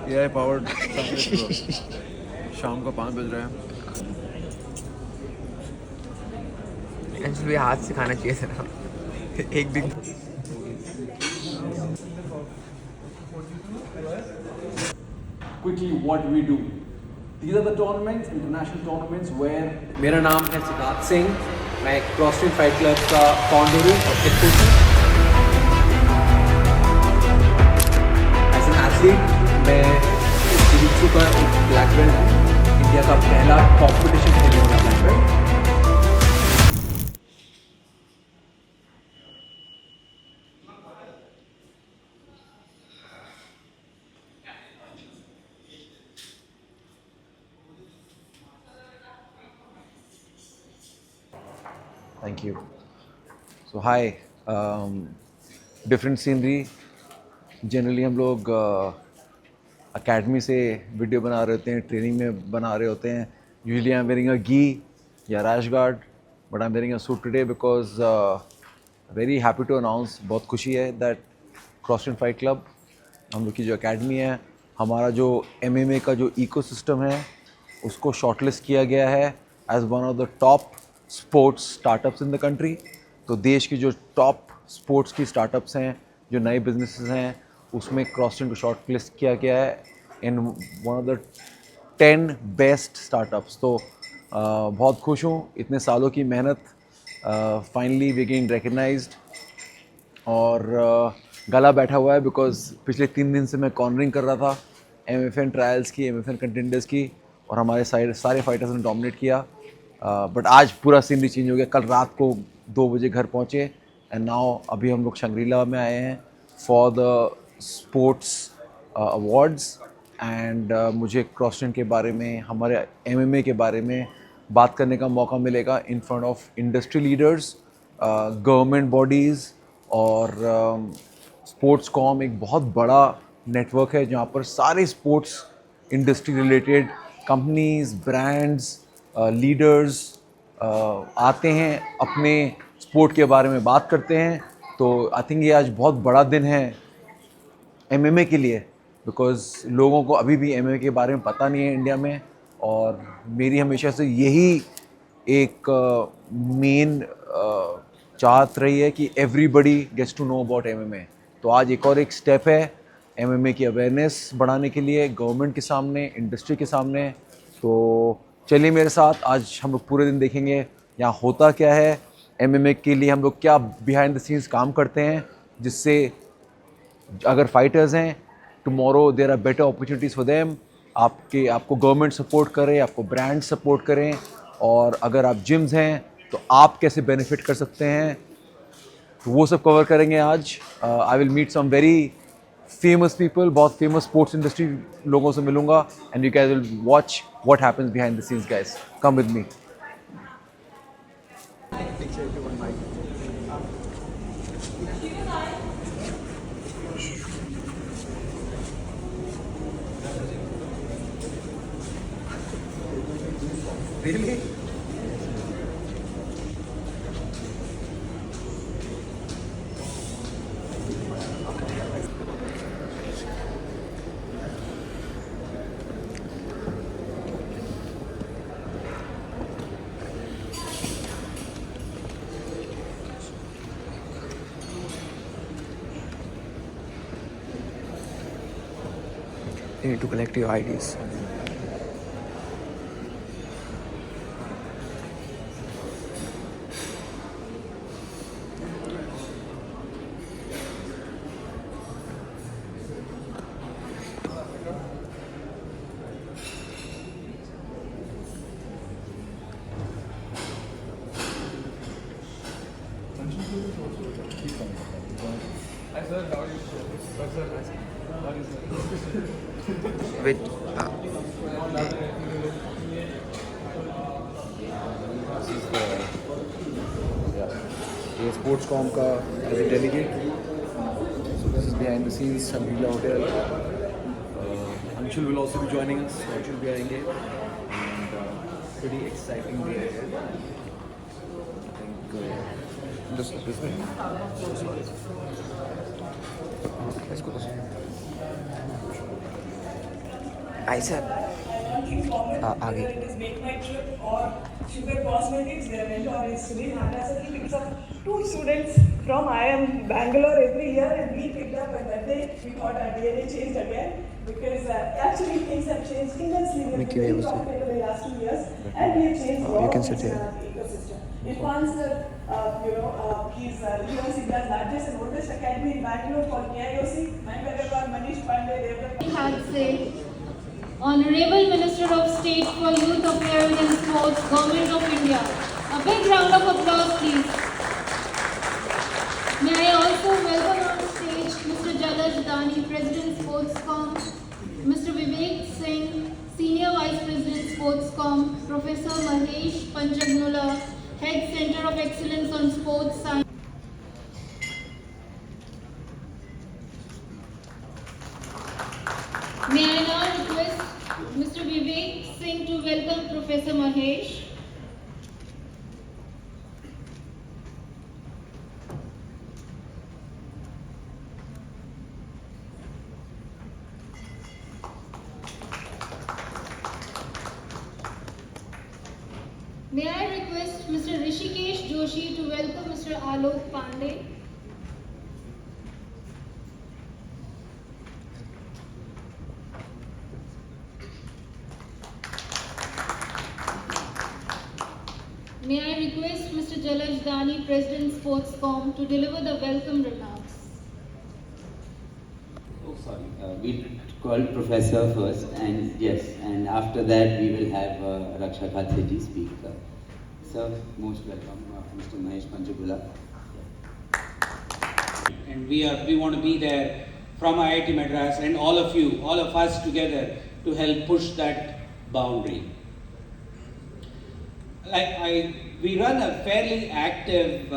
AI powered sandwich bro. शाम को 5 बज रहे हैं. एक्चुअली हाथ से खाना चाहिए था एक दिन. quickly what we do. These are the tournaments, international tournaments where मेरा नाम है सिद्धार्थ सिंह. मैं क्रॉसफिट फाइट क्लब का फाउंडर हूँ और हेड कोच हूँ. एज एन एथलीट मैं जिजित्सु का एक ब्लैक बेल्ट हूँ. इंडिया का पहला कॉम्पिटिशन खेलने वाला black belt. Thank you. So hi. Different scenery. Generally हम लोग अकेडमी से वीडियो बना रहे होते हैं, ट्रेनिंग में बना रहे होते हैं. Usually I'm wearing a gi या rash guard, but I'm wearing a suit today because very happy to announce, बहुत खुशी है that CrossFit Fight Club, हम लोग की जो अकेडमी है, हमारा जो MMA का जो इकोसिस्टम है उसको शॉर्टलिस्ट किया गया है as one of the top sports startups in the country. तो देश की जो टॉप स्पोर्ट्स की स्टार्टअप्स हैं, जो नए बिजनेसेस हैं, उसमें CrossFit को शॉर्टलिस्ट किया गया है in one of the 10 best startups. तो बहुत खुश हूँ. इतने सालों की मेहनत फाइनली वी गेन रिकग्नाइज्ड. और गला बैठा हुआ है बिकॉज पिछले 3 दिन से मैं कॉर्नरिंग कर रहा था MFN ट्रायल्स की, MFN कंटेंडर्स की, और हमारे सारे फाइटर्स ने डोमिनेट किया. बट आज पूरा सीनरी चेंज हो गया. कल रात को 2 बजे घर पहुँचे एंड नाउ अभी हम लोग शंग्रीला में आए हैं for the sports awards. And मुझे CrossFit के बारे में, हमारे MMA के बारे में बात करने का मौका मिलेगा in front of industry leaders, government bodies और स्पोर्ट्स कॉम. एक बहुत बड़ा नेटवर्क है जहाँ पर सारे sports industry related companies, brands, leaders आते हैं, अपने स्पोर्ट के बारे में बात करते हैं. तो आई थिंक ये आज बहुत बड़ा दिन है MMA के लिए बिकॉज़ लोगों को अभी भी MMA के बारे में पता नहीं है इंडिया में. और मेरी हमेशा से यही एक मेन चाहत रही है कि everybody gets to know about MMA. तो आज एक और एक स्टेप है MMA की अवेयरनेस बढ़ाने के लिए गवर्नमेंट के सामने, इंडस्ट्री के सामने. तो चलिए मेरे साथ, आज हम लोग पूरे दिन देखेंगे यहाँ होता क्या है, MMA के लिए हम लोग क्या बिहाइंड द सीन्स काम करते हैं, जिससे अगर फाइटर्स हैं tomorrow there are better opportunities for them. आपको गवर्नमेंट सपोर्ट करे, आपको ब्रांड सपोर्ट करें, और अगर आप जिम्स हैं तो आप कैसे बेनिफिट कर सकते हैं. तो वो सब कवर करेंगे आज. I will meet some very famous people, बहुत फेमस स्पोर्ट्स इंडस्ट्री लोगों से मिलूंगा. And you guys will watch what happens behind the scenes. Guys come with me. Really? You need to collect your IDs. With ये sports com का as a delegate. So this is behind the scenes Shangri-La hotel. Anshul will also be joining us. Anshul भी आएंगे. And pretty exciting day है. I think this way. Let's go. ऐसा आगे Whether it is Make My Trip or Sugar Cosmetics, their mentor is Sunil Handa. So he picks up two students from IIM Bangalore every year, and we picked up. And that day we thought our DNA changed again because actually things have changed immensely. We have Mickey been Mouse. profitable in the last 2 years, and we have changed a lot can of sit things in here. our ecosystem. Irfan sir, he's Leon India's largest and oldest academy in Bangalore called KIOC. Mayank Agarwal, Manish Pandey, Devdutt. Had said, Honorable Minister of State for Youth Affairs and Sports, Government of India. A big round of applause, please. May I also welcome on stage Mr. Jalaj Dani, President Sportscom, Mr. Vivek Singh, Senior Vice President Sportscom, Professor Mahesh Panchagnulla, Head Center of Excellence on Sports Science. May I now request Mr. Vivek Singh to welcome Professor Mahesh. May I request Mr. Rishikesh Joshi to welcome Mr. Alok Pandey. May I request Mr. Jalaj Dani, President Sportscom, to deliver the welcome remarks. Oh, sorry. We called Professor first, and yes, and after that we will have Raksha Khatseji speak. Sir, most welcome, Mr. Mahesh Panchagnulla. And we want to be there from IIT Madras and all of you, all of us together to help push that boundary. We run a fairly active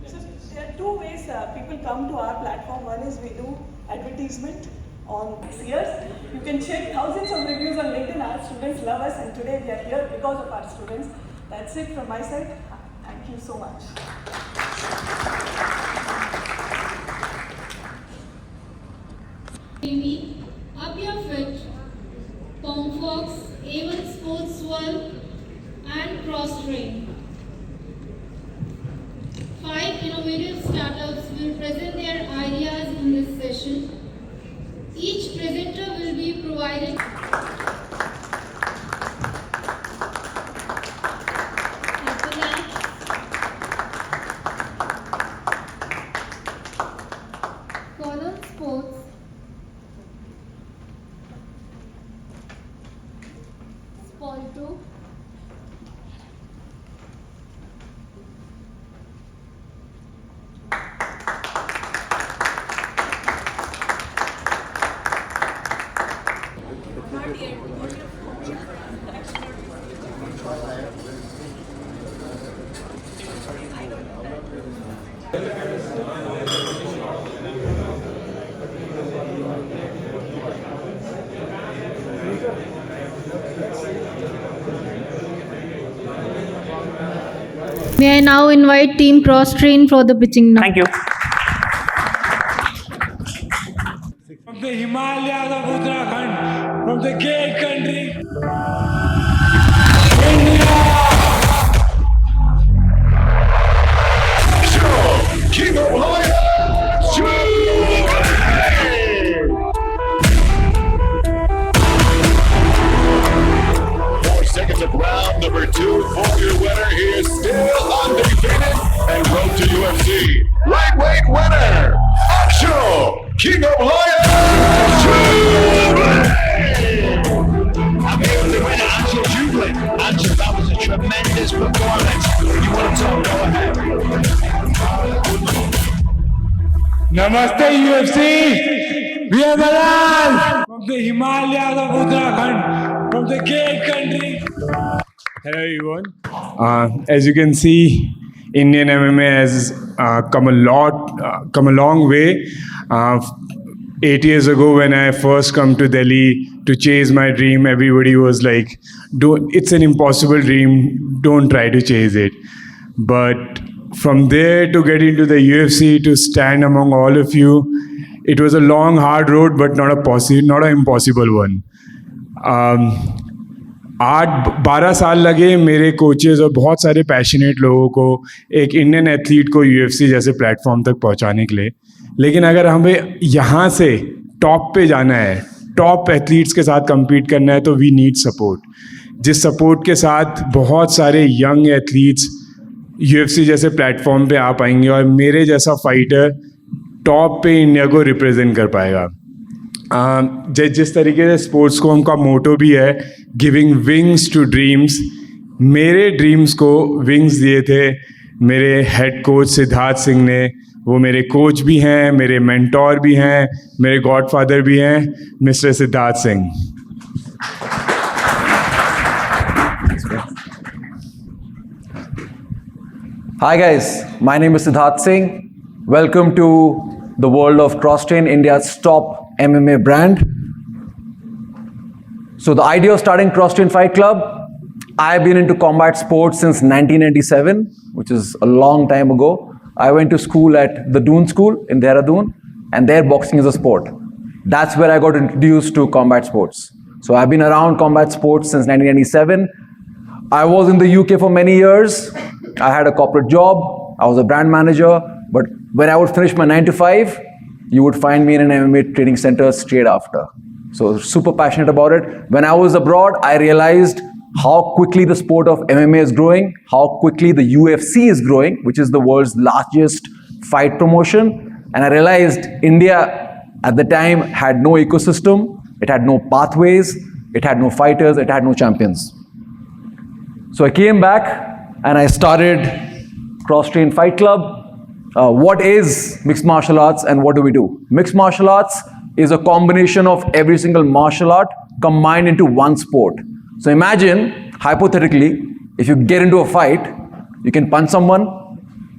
So there are two ways people come to our platform. One is we do advertisement on years. You can check thousands of reviews on LinkedIn. Our students love us, and today we are here because of our students. That's it from my side. Thank you so much. TV, Up Your Fit, Pomfox, A1 Sports World, and Cross Train. 5 innovative startups will present their ideas in this session. Each presenter will be provided. After that, Colon Sports, Spolto, May I now invite Team Cross Train for the pitching now. Thank you. From the Himalayas of Uttarakhand, from the gay country, King of Lions! 4 seconds of round number 2 for your winner. He is still undefeated and road to UFC. Lightweight winner, Optional King of Lions! I'm here with the winner, Angel Jubilant. Angel, that was a tremendous performance. You want to talk? Go ahead. Namaste UFC. We are Balal from the Himalayas of Uttarakhand, from the gay country. Hello everyone. As you can see, Indian MMA has come a long way. 8 years ago, when I first come to Delhi to chase my dream, everybody was like, it's an impossible dream, don't try to chase it. But from there to get into the UFC, to stand among all of you, it was a long, hard road, but not an impossible one. 8-12 साल लगे मेरे coaches और बहुत सारे passionate लोगों को एक Indian athlete को UFC जैसे प्लेटफॉर्म तक पहुंचाने के लिए. लेकिन अगर हमें यहाँ से टॉप पे जाना है, टॉप एथलीट्स के साथ compete करना है, तो वी नीड सपोर्ट. जिस सपोर्ट के साथ बहुत सारे यंग एथलीट्स UFC जैसे प्लेटफॉर्म पे आ पाएंगे और मेरे जैसा फाइटर टॉप पे इंडिया को रिप्रेजेंट कर पाएगा. जिस तरीके से स्पोर्ट्स को उनका मोटो भी है, गिविंग विंग्स टू ड्रीम्स, मेरे ड्रीम्स को विंग्स दिए थे मेरे हेड कोच सिद्धार्थ सिंह ने. वो मेरे कोच भी हैं, मेरे मेंटोर भी हैं, मेरे गॉडफादर भी हैं, mister Siddharth Singh. Hi guys, my name is Siddharth Singh. Welcome to the world of CrossTrain, India's top MMA brand. So the idea of starting CrossTrain Fight Club, I've been into combat sports since 1997, which is a long time ago. I went to school at the Doon School in Dehradun, and there boxing is a sport. That's where I got introduced to combat sports. So I've been around combat sports since 1997. I was in the UK for many years. I had a corporate job. I was a brand manager. But when I would finish my 9 to 5, you would find me in an MMA training center straight after. So super passionate about it. When I was abroad, I realized how quickly the sport of MMA is growing, how quickly the UFC is growing, which is the world's largest fight promotion. And I realized India at the time had no ecosystem, it had no pathways, it had no fighters, it had no champions. So I came back and I started CrossTrain Fight Club. What is mixed martial arts and what do we do? Mixed martial arts is a combination of every single martial art combined into one sport. So imagine, hypothetically, if you get into a fight, you can punch someone,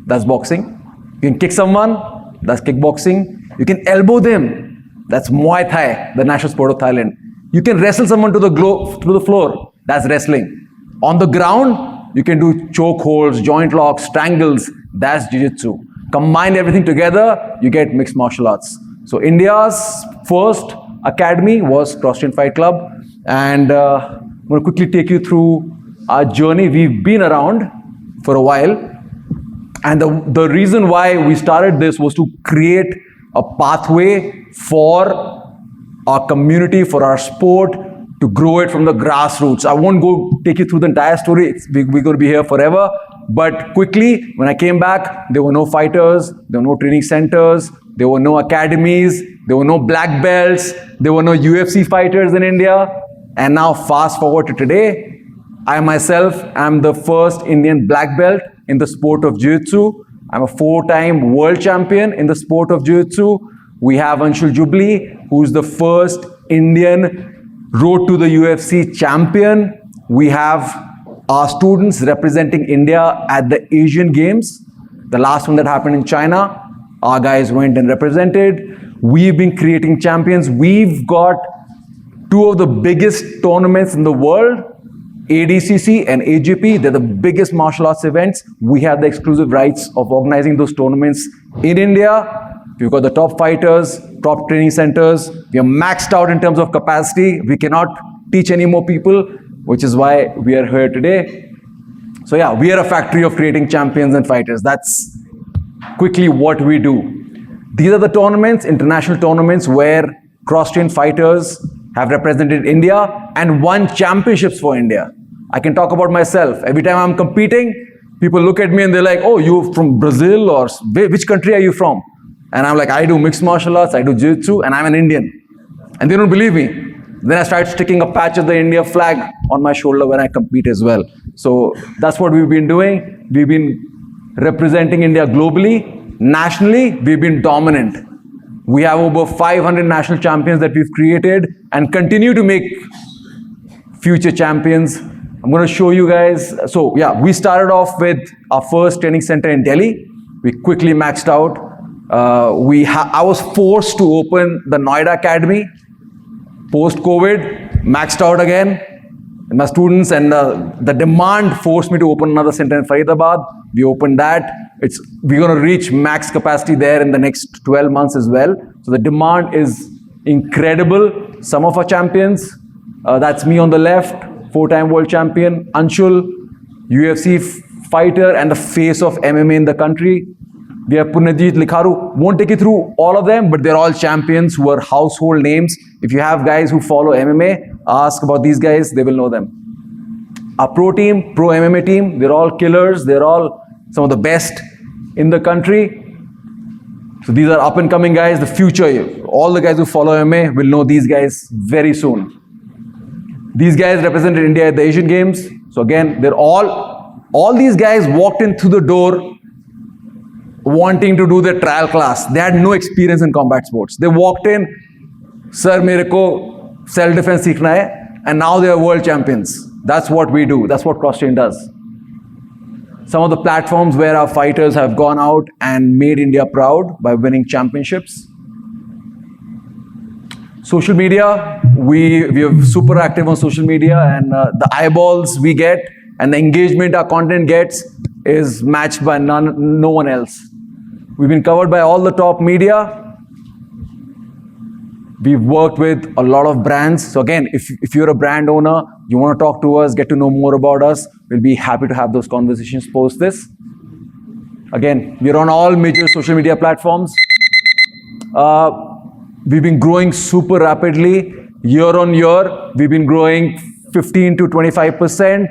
that's boxing. You can kick someone, that's kickboxing. You can elbow them, that's Muay Thai, the national sport of Thailand. You can wrestle someone to the floor, that's wrestling. On the ground, you can do choke holds, joint locks, strangles, that's jiu-jitsu. Combine everything together, you get mixed martial arts. So India's first academy was CrossTrain Fight Club, and I'm going to quickly take you through our journey. We've been around for a while, and the reason why we started this was to create a pathway for our community, for our sport, to grow it from the grassroots. I won't go take you through the entire story. We're going to be here forever. But quickly, when I came back, there were no fighters, there were no training centers, there were no academies, there were no black belts, there were no UFC fighters in India. And now fast forward to today, I myself am the first Indian black belt in the sport of Jiu-Jitsu. I'm a 4-time world champion in the sport of Jiu-Jitsu. We have Anshul Jubilee, who's the first Indian road to the UFC champion. We have our students representing India at the Asian Games. The last one that happened in China, our guys went and represented. We've been creating champions. We've got 2 of the biggest tournaments in the world, ADCC and AJP. They're the biggest martial arts events. We have the exclusive rights of organizing those tournaments in India. We've got the top fighters, top training centers. We are maxed out in terms of capacity. We cannot teach any more people, which is why we are here today. So yeah, we are a factory of creating champions and fighters. That's quickly what we do. These are the tournaments, international tournaments, where CrossTrain fighters have represented India and won championships for India. I can talk about myself. Every time I'm competing, people look at me and they're like, oh, you're from Brazil, or which country are you from? And I'm like, I do mixed martial arts, I do jiu-jitsu, and I'm an Indian. And they don't believe me. Then I started sticking a patch of the India flag on my shoulder when I compete as well. So that's what we've been doing. We've been representing India globally. Nationally, we've been dominant. We have over 500 national champions that we've created and continue to make future champions. I'm going to show you guys. So yeah, we started off with our first training center in Delhi. We quickly maxed out. I was forced to open the Noida Academy. Post-COVID, maxed out again. My students and the demand forced me to open another center in Faridabad. We opened that. We're going to reach max capacity there in the next 12 months as well. So the demand is incredible. Some of our champions, that's me on the left, 4-time world champion, Anshul, UFC fighter and the face of MMA in the country. We have Punyajit Likharu. Won't take you through all of them, but they're all champions who are household names. If you have guys who follow MMA, ask about these guys, they will know them. Our pro team, pro MMA team, they're all killers. They're all some of the best in the country. So these are up and coming guys, the future. All the guys who follow MMA will know these guys very soon. These guys represented India at the Asian Games. So again, they're all these guys walked in through the door wanting to do their trial class. They had no experience in combat sports. They walked in, sir, mere ko self-defense seekhna hai, and now they are world champions. That's what we do. That's what CrossTrain does. Some of the platforms where our fighters have gone out and made India proud by winning championships. Social media, we are super active on social media, and the eyeballs we get and the engagement our content gets is matched by no one else. We've been covered by all the top media. We've worked with a lot of brands. So again, if you're a brand owner, you want to talk to us, get to know more about us, we'll be happy to have those conversations post this. Again, we're on all major social media platforms. We've been growing super rapidly. Year on year, we've been growing 15 to 25%.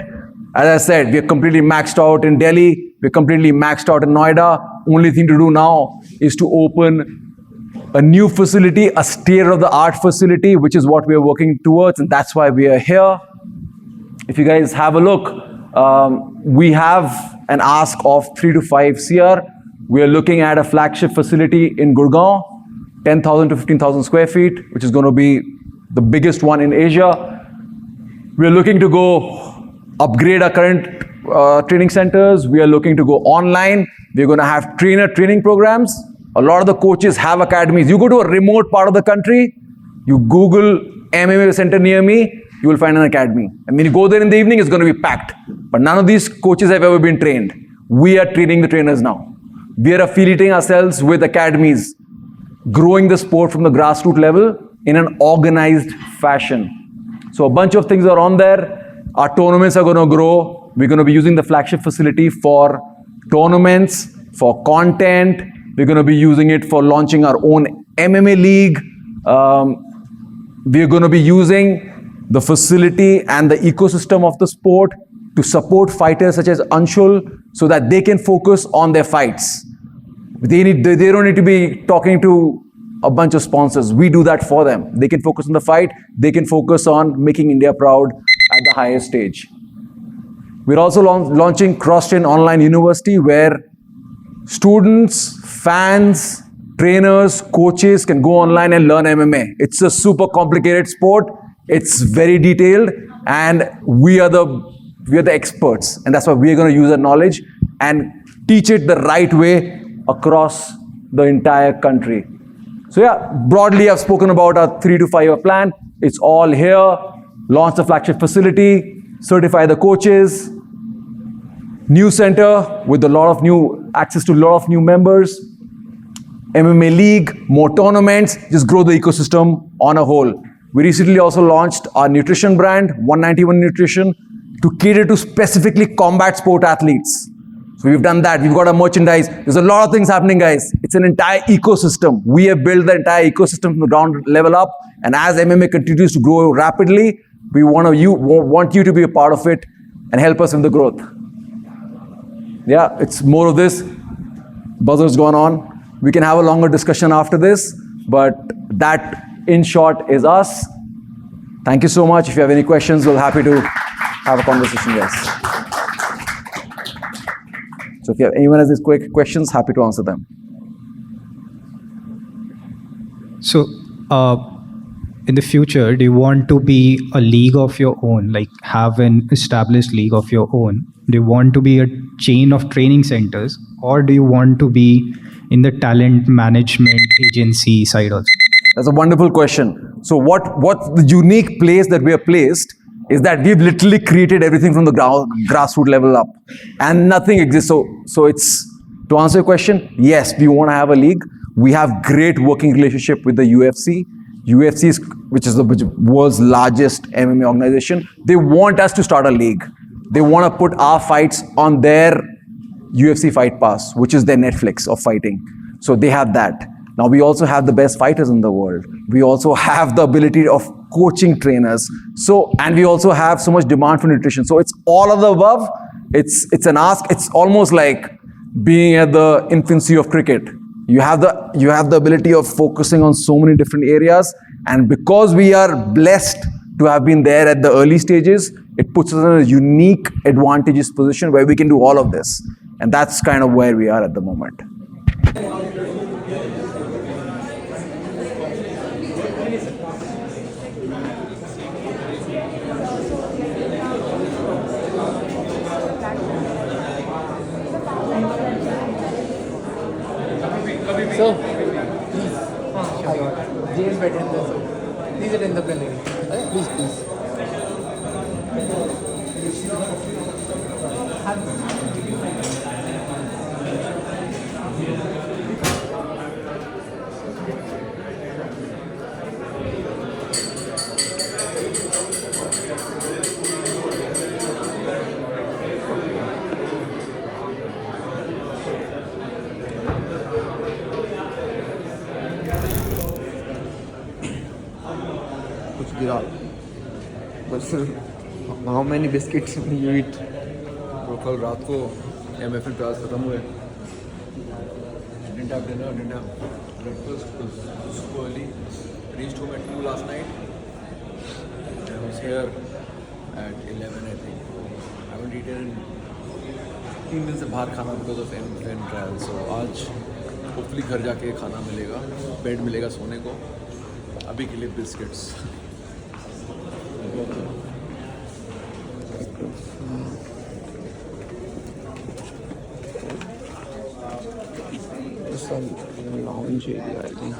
As I said, we're completely maxed out in Delhi. We're completely maxed out in Noida. Only thing to do now is to open a new facility, a state-of-the-art facility, which is what we are working towards, and that's why we are here. If you guys have a look, we have an ask of 3 to 5 CR. We are looking at a flagship facility in Gurgaon, 10,000 to 15,000 square feet, which is going to be the biggest one in Asia. We are looking to go upgrade our current training centers. We are looking to go online. We're going to have training programs. A lot of the coaches have academies. You go to a remote part of the country, you Google MMA center near me, you will find an academy. And when you go there in the evening, it's going to be packed. But none of these coaches have ever been trained. We are training the trainers now. We are affiliating ourselves with academies, growing the sport from the grassroots level in an organized fashion. So a bunch of things are on there. Our tournaments are going to grow. We're going to be using the flagship facility for tournaments, for content. We're going to be using it for launching our own MMA league. We're going to be using the facility and the ecosystem of the sport to support fighters such as Anshul so that they can focus on their fights. They don't need to be talking to a bunch of sponsors. We do that for them. They can focus on the fight. They can focus on making India proud at the highest stage. We're also launching CrossTrain Online University, where students, fans, trainers, coaches can go online and learn MMA. It's a super complicated sport. It's very detailed, and we are the experts, and that's why we're going to use that knowledge and teach it the right way across the entire country. So yeah, broadly I've spoken about our 3 to 5 year plan. It's all here. Launch the flagship facility, certify the coaches, new center with a lot of new access to a lot of new members, MMA league, more tournaments, just grow the ecosystem on a whole. We recently also launched our nutrition brand, 191 Nutrition, to cater to specifically combat sport athletes. So we've done that. We've got our merchandise. There's a lot of things happening, guys. It's an entire ecosystem. We have built the entire ecosystem from the ground level up. And as MMA continues to grow rapidly, we want you to be a part of it and help us in the growth. Yeah, it's more of this. Buzzer's gone on. We can have a longer discussion after this, but that, in short, is us. Thank you so much. If you have any questions, we're happy to have a conversation, guys. So if anyone has these quick questions, happy to answer them. So, in the future, do you want to be a league of your own, like have an established league of your own? Do you want to be a chain of training centers, or do you want to be in the talent management agency side also? That's a wonderful question. So what the unique place that we are placed is that we've literally created everything from the grassroots level up, and nothing exists. So it's, to answer your question, yes, we want to have a league. We have great working relationship with the UFC. UFC is, which is the world's largest MMA organization. They want us to start a league. They want to put our fights on their UFC Fight Pass, which is their Netflix of fighting. So they have that. Now we also have the best fighters in the world. We also have the ability of coaching trainers. So, and we also have so much demand for nutrition. So it's all of the above. It's an ask. It's almost like being at the infancy of cricket. You have the ability of focusing on so many different areas. And because we are blessed to have been there at the early stages, it puts us in a unique, advantageous position where we can do all of this. And that's kind of where we are at the moment. So, James बैठे हैं तो please attend the plenary. Please. कुछ गिरा बस how many biscuits you eat? तो कल रात को MFL क्लास खत्म हुए. Didn't have dinner, didn't have breakfast. Was super early. Reached home at 2 last night. I was here at 11, I think. I haven't eaten in 3 दिन से बाहर खाना because of MFN trial. So आज hopefully घर जाके खाना मिलेगा, बेड मिलेगा सोने को. अभी के लिए biscuits. Some lounge area, I think.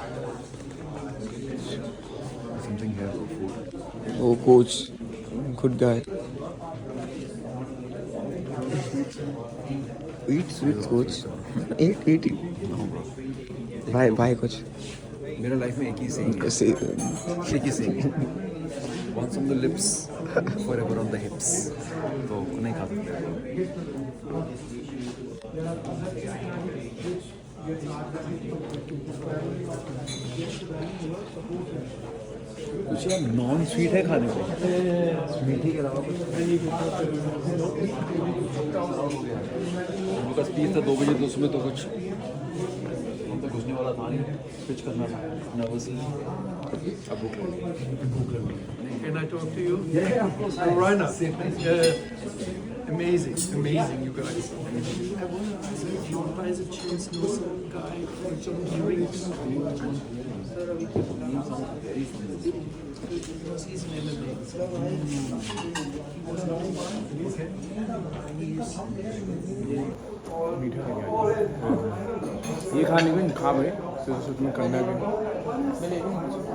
Something here for food. Oh, coach, good guy. Eat sweets, coach. Eat. Bye, coach. मेरा लाइफ में एक ही saying. Once on the lips, forever on the hips. तो नहीं खा सकते. कुछ यार नॉन स्वीट है खाने को. मीठी के अलावा कुछ. उनका स्पीच था 2 बजे तो उसमें तो कुछ घुसने वाला था नहीं. स्विच करना था. नर्वसली. अब भूख लगी. Can I talk to you? Yeah, of course. Corona. Amazing, you guys. I want to ask if you by the chance know some guy from some drinks. Because he's an MMA. He was known okay. ये खाने को खा भाई तो उसमें करना भी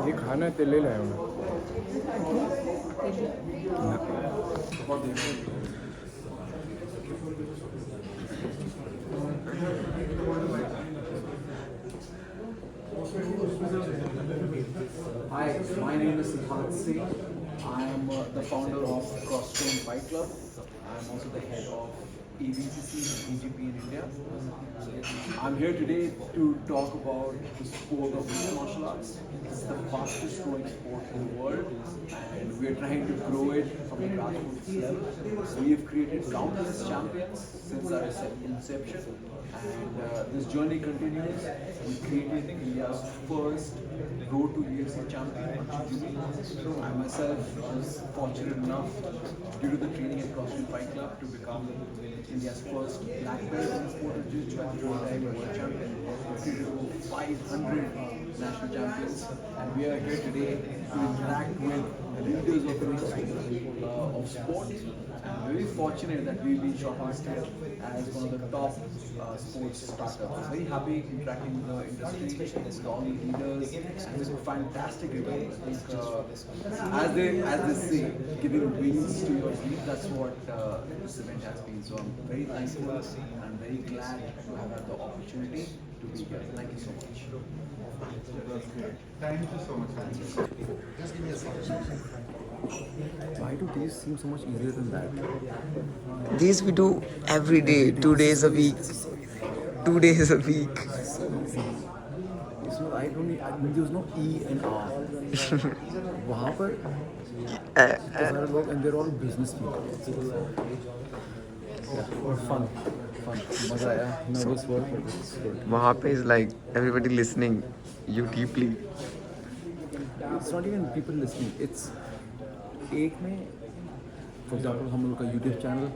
ये खाना तेल ले लाया हूँ. Hi, my name is Siddharth Singh. I am the founder of Cross Train Fight Club. I am also the head of ABCC and BGP in India. I'm here today to talk about the sport of mixed martial arts. It's the fastest growing sport in the world, and we're trying to grow it from a grassroots level. We have created countless champions since our inception, and this journey continues. We created India's first road to UFC champion, Manju. I myself was fortunate enough, due to the training at CrossFit Fight Club, to become India's first black belt in the sport of Jiu-Jitsu and 4-time world champion. We created over 500 national champions, and we are here today to interact with leaders of sport. I'm very fortunate that we've been shortlisted as one of the top sports startups. Very happy interacting with the industry, with all the leaders, and it's a fantastic event. I think, as they say, giving wings to your dream, that's what this event has been. So I'm very thankful and I'm very glad to have had the opportunity to be here. Thank you so much. Thank you so much. Why do these seem so much easier than that? These we do every day, 2 days a week. 2 days a week. So I don't need, there's no E and R. वहाँ पर सारे लोग and they're all business people. Fun. मजा आया. Nervous word but it's good. वहाँ पे is like everybody listening you deeply. It's not even people listening. It's एक में फॉर एग्जाम्पल हम लोग का यूट्यूब चैनल,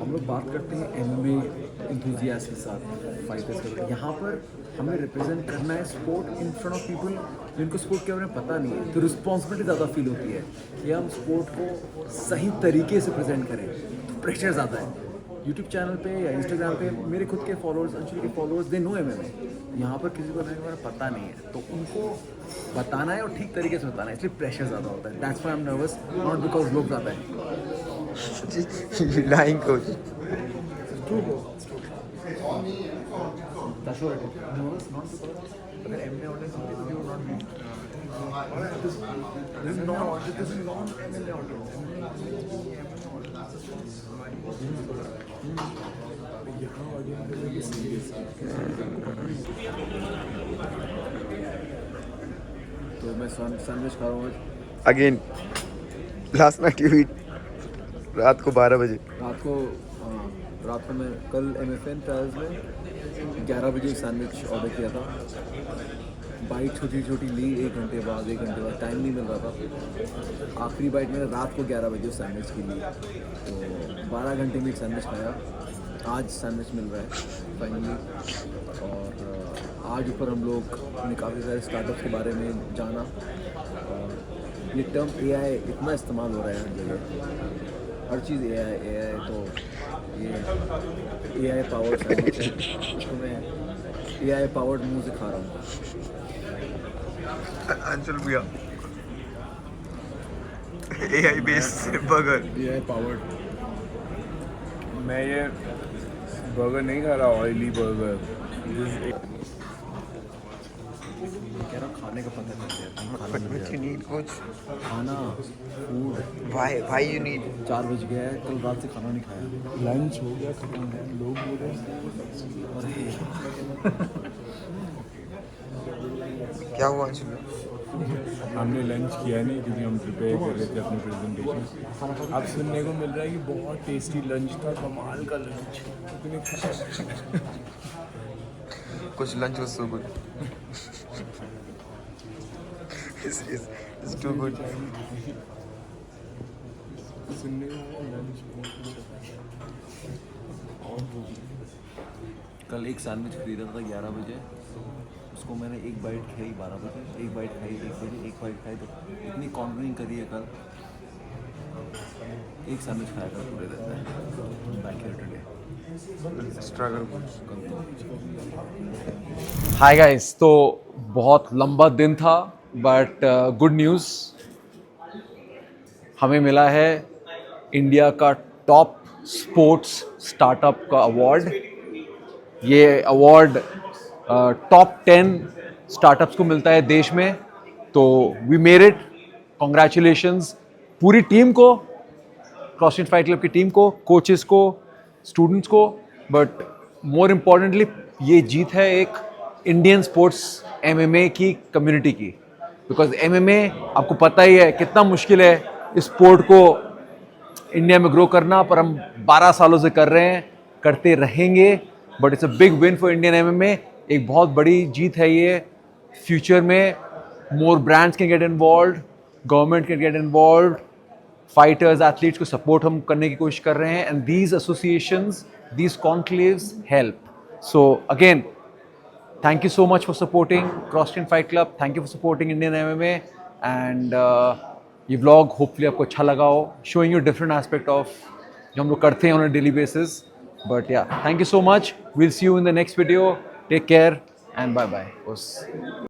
हम लोग बात करते हैं MMA इंथुजियास्ट के साथ, फाइटर्स के साथ. यहाँ पर हमें रिप्रेजेंट करना है sport in front of people जिनको स्पोर्ट के बारे में पता नहीं है. तो रिस्पॉन्सिबिलिटी ज़्यादा फील होती है कि हम स्पोर्ट को सही तरीके से प्रेजेंट करें. तो प्रेशर ज़्यादा है. यूट्यूब चैनल पे या इंस्टाग्राम पे मेरे खुद के फॉलोअर्स, अंशुल के फॉलोअर्स, दे नो MMA. यहाँ पर किसी को नहीं पता नहीं है, तो उनको बताना है और ठीक तरीके से बताना है, इसलिए प्रेशर ज़्यादा होता है. That's why I am nervous, not because लोग ज़्यादा हैं. Lying coach. That's what it is. Nervous, not because अगर MMA audience होती तो you would not be. This is non-MMA audience. तो मैं सैंडविच खा रहा हूँ Again, last night you eat रात को 12 बजे. रात को मैं कल MFN ट्रायल्स में 11 बजे सैंडविच ऑर्डर किया था. बाइट छोटी छोटी ली, 1 घंटे बाद टाइम नहीं मिल रहा था. आखिरी बाइट मैंने रात को 11 बजे सैंडविच की ली, तो 12 घंटे में एक सैंडविच खाया. आज सैंडविच मिल रहा है फाइनली. और आज ऊपर हम लोग ने काफ़ी सारे स्टार्टअप्स के बारे में जाना. और ये टर्म AI इतना इस्तेमाल हो रहा है हर जगह, हर चीज़ AI. तो ये AI पावर्ड सैंडविच है, तो मैं AI पावर्ड मुँह से खा रहा हूँ. अंशुल भैया AI based burger. AI powered. मैं ये बर्गर नहीं खा रहा, ऑयली बर्गर. कह रहा खाने का पता नहीं है. What you need coach? खाना, फूड. Why you need? 4 बज गया है, कल रात से खाना नहीं खाया. लंच हो गया खत्म है, लोग बोल रहे हैं. क्या हुआ अंशुल? हमने लंच किया नहीं क्योंकि हम प्रिपेयर कर रहे थे अपने प्रेजेंटेशन. अब सुनने को मिल रहा है कि बहुत टेस्टी लंच था, कमाल का lunch. Coach, lunch was so good. It's too good. सुनने को लंच कल एक सैंडविच खरीदा था 11 बजे, उसको मैंने एक बाइट खाई 12 बजे, एक बाइट खाई 1 बजे, एक बाइट खाई. तो इतनी कॉन्करिंग करी है कल. एक सैंडविच खाया था पूरे दिन में. Back here today. Struggle. Hi guys, तो बहुत लंबा दिन था बट गुड न्यूज़, हमें मिला है इंडिया का टॉप स्पोर्ट्स स्टार्टअप का अवार्ड. ये अवार्ड टॉप 10 स्टार्टअप्स को मिलता है देश में. तो वी मेड इट. कॉन्ग्रेचुलेशंस पूरी टीम को, क्रॉसफिट फाइट क्लब की टीम को, कोचेस को, स्टूडेंट्स को. बट मोर इम्पॉर्टेंटली ये जीत है एक इंडियन स्पोर्ट्स MMA की कम्युनिटी की. बिकॉज MMA आपको पता ही है कितना मुश्किल है इस स्पोर्ट को इंडिया में ग्रो करना, पर हम 12 सालों से कर रहे हैं, करते रहेंगे. But it's a big win for Indian MMA. एक बहुत बड़ी जीत है ये. फ्यूचर में more brands can get involve, government can get involve, fighters, athletes को सपोर्ट हम करने की कोशिश कर रहे हैं. And these associations, these conclaves help. So again Thank you so much for supporting CrossTrain Fight Club. Thank you for supporting Indian MMA. And ये vlog hopefully आपको अच्छा लगा हो, showing you different aspect of जो हम लोग करते हैं on a daily basis. But yeah, thank you so much. We'll see you in the next video. Take care and bye bye.